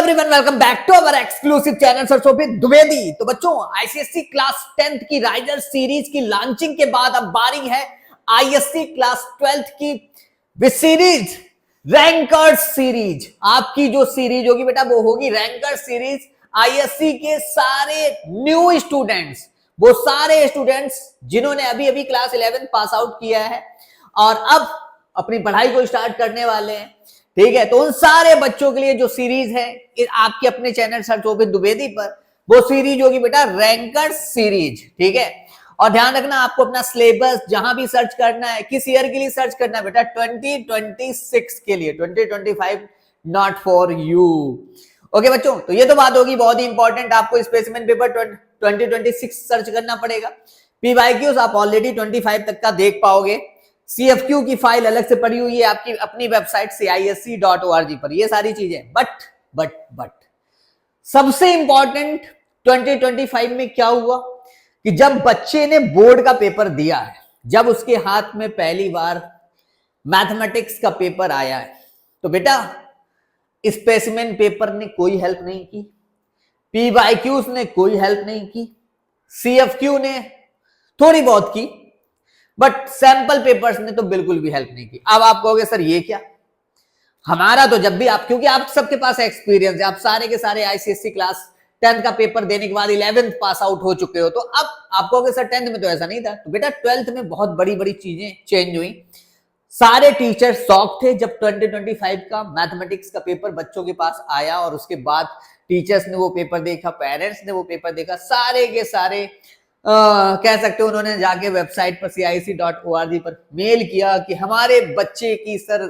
Everyone, welcome back to our exclusive channel Sarson Dwivedi. तो बच्चों, ICSC class 10th की riser series की लॉन्चिंग के बाद अब बारी है आईएससी क्लास 12th की सीरीज रैंकर्स सीरीज। आपकी जो सीरीज होगी बेटा वो होगी रैंकर सीरीज। आईएससी के सारे न्यू स्टूडेंट्स, वो सारे स्टूडेंट्स जिन्होंने अभी अभी क्लास 11 पास आउट किया है और अब अपनी पढ़ाई को स्टार्ट करने वाले हैं, ठीक है। तो उन सारे बच्चों के लिए जो सीरीज है आपके अपने चैनल सरसों द्विवेदी पर, वो सीरीज होगी बेटा रैंकर सीरीज, ठीक है। और ध्यान रखना, आपको अपना सिलेबस जहां भी सर्च करना है, किस ईयर के लिए सर्च करना है बेटा, 2026 के लिए, 2025 नॉट फॉर यू। ओके बच्चों, तो ये तो बात होगी बहुत ही इंपॉर्टेंट। आपको स्पेसिमेन पेपर 2026 सर्च करना पड़ेगा। पीवाईक्यूज आप ऑलरेडी 25 तक का देख पाओगे। CFQ की फाइल अलग से पड़ी हुई है आपकी अपनी वेबसाइट CISC.org पर, ये सारी चीजें। बट सबसे इंपॉर्टेंट 2025 में क्या हुआ कि जब बच्चे ने बोर्ड का पेपर दिया है, जब उसके हाथ में पहली बार मैथमेटिक्स का पेपर आया है, तो बेटा स्पेसिमेन पेपर ने कोई हेल्प नहीं की, पीवाईक्यूज ने कोई हेल्प नहीं की, CFQ ने थोड़ी बहुत की, बट सैंपल पेपर्स ने तो बिल्कुल भी हेल्प नहीं की। अब आप कहोगे सर ये क्या, हमारा तो जब भी आप, क्योंकि आप सबके पास एक्सपीरियंस है, आप सारे के सारे आईसीएससी क्लास 10th का पेपर देने के बाद 11th पास आउट हो चुके हो, तो अब आप कहोगे सर 10th में तो ऐसा नहीं था। तो बेटा 12th में बहुत बड़ी बड़ी चीजें चेंज हुई। सारे टीचर शॉक थे जब 2025 का मैथमेटिक्स का पेपर बच्चों के पास आया, और उसके बाद टीचर्स ने वो पेपर देखा, पेरेंट्स ने वो पेपर देखा, सारे के सारे कह सकते हो उन्होंने जाके वेबसाइट पर CISC.org पर मेल किया कि हमारे बच्चे की सर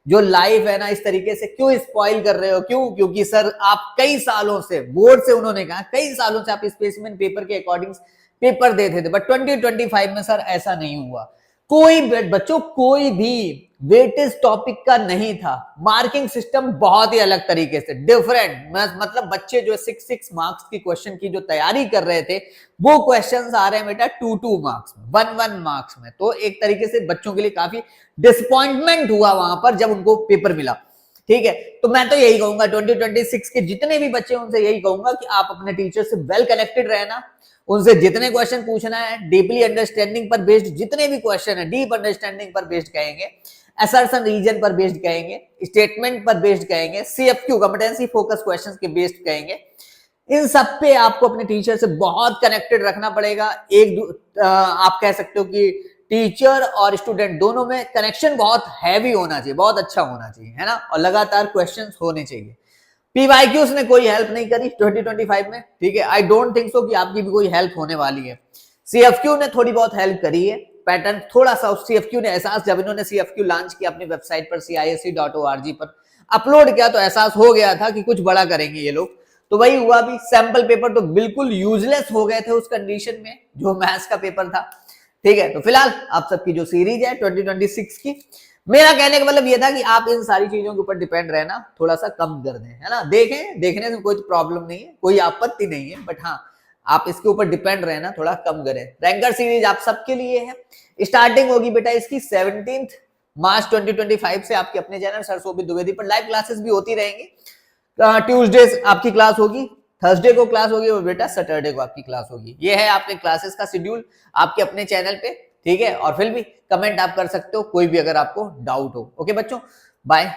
जो लाइफ है ना, इस तरीके से क्यों स्पॉइल कर रहे हो, क्योंकि सर आप कई सालों से, बोर्ड से उन्होंने कहा कई सालों से आप स्पेसिमेन पेपर के अकॉर्डिंग पेपर देते थे, बट 2025 में सर ऐसा नहीं हुआ। कोई बच्चों कोई भी वेटेज टॉपिक का नहीं था, मार्किंग सिस्टम बहुत ही अलग तरीके से डिफरेंट, मतलब बच्चे जो 6 मार्क्स की क्वेश्चन की जो तैयारी कर रहे थे, वो क्वेश्चंस आ रहे हैं बेटा 2 मार्क्स में, 1 मार्क्स में। तो एक तरीके से बच्चों के लिए काफी डिसअपॉइंटमेंट हुआ वहां पर जब उनको पेपर मिला, ठीक है। तो मैं तो यही कहूंगा 2026 के जितने भी बच्चे, उनसे यही कहूंगा कि आप अपने टीचर से वेल कनेक्टेड रहना, उनसे जितने क्वेश्चन पूछना है डीपली अंडरस्टैंडिंग पर बेस्ड, जितने भी क्वेश्चन है डीप अंडरस्टैंडिंग पर बेस्ड कहेंगे, असर्शन रीजन पर बेस्ड कहेंगे, स्टेटमेंट पर बेस्ड कहेंगे, CFQ कॉम्पिटेंसी फोकस क्वेश्चंस के बेस्ड कहेंगे। इन सब पे आपको अपने टीचर से बहुत कनेक्टेड रखना पड़ेगा। आप कह सकते हो कि टीचर और स्टूडेंट दोनों में कनेक्शन बहुत हैवी होना चाहिए, बहुत अच्छा होना चाहिए, है ना, और लगातार क्वेश्चंस होने चाहिए। पीवाईक्यूज ने कोई हेल्प नहीं करी 2025 में, ठीक है। आई डोंट थिंक सो कि आपकी भी कोई हेल्प होने वाली है। CFQ ने थोड़ी बहुत हेल्प करी है, पैटर्न थोड़ा सा CFQ ने एहसास, जब इन्होंने CFQ लॉन्च किया अपनी वेबसाइट पर CISC.org पर अपलोड किया, तो एहसास हो गया था कि कुछ बड़ा करेंगे ये लोग। तो वही हुआ भी, सैंपल पेपर तो बिल्कुल यूजलेस हो गए थे उस कंडीशन में जो मैथ्स का पेपर था, ठीक है। तो फिलहाल आप सबकी जो सीरीज है 2026 की, मेरा कहने का मतलब ये था कि आप इन सारी चीजों के ऊपर डिपेंड रहना थोड़ा सा कम कर दें, है ना। देखें, देखने से कोई प्रॉब्लम नहीं है, कोई आपत्ति नहीं है, बट हाँ आप इसके ऊपर डिपेंड रहना थोड़ा कम करें। रैंकर सीरीज आप सबके लिए है। स्टार्टिंग होगी बेटा इसकी 17 मार्च 2025 से। आपके अपने चैनल सरसों द्विवेदी पर लाइव क्लासेस भी होती रहेंगी। ट्यूसडे आपकी क्लास होगी, थर्सडे को क्लास होगी, और बेटा सैटरडे को आपकी क्लास होगी। ये है आपके क्लासेस का शेड्यूल आपके अपने चैनल पे, ठीक है। और फिर भी कमेंट आप कर सकते हो कोई भी अगर आपको डाउट हो। ओके बच्चों, बाय।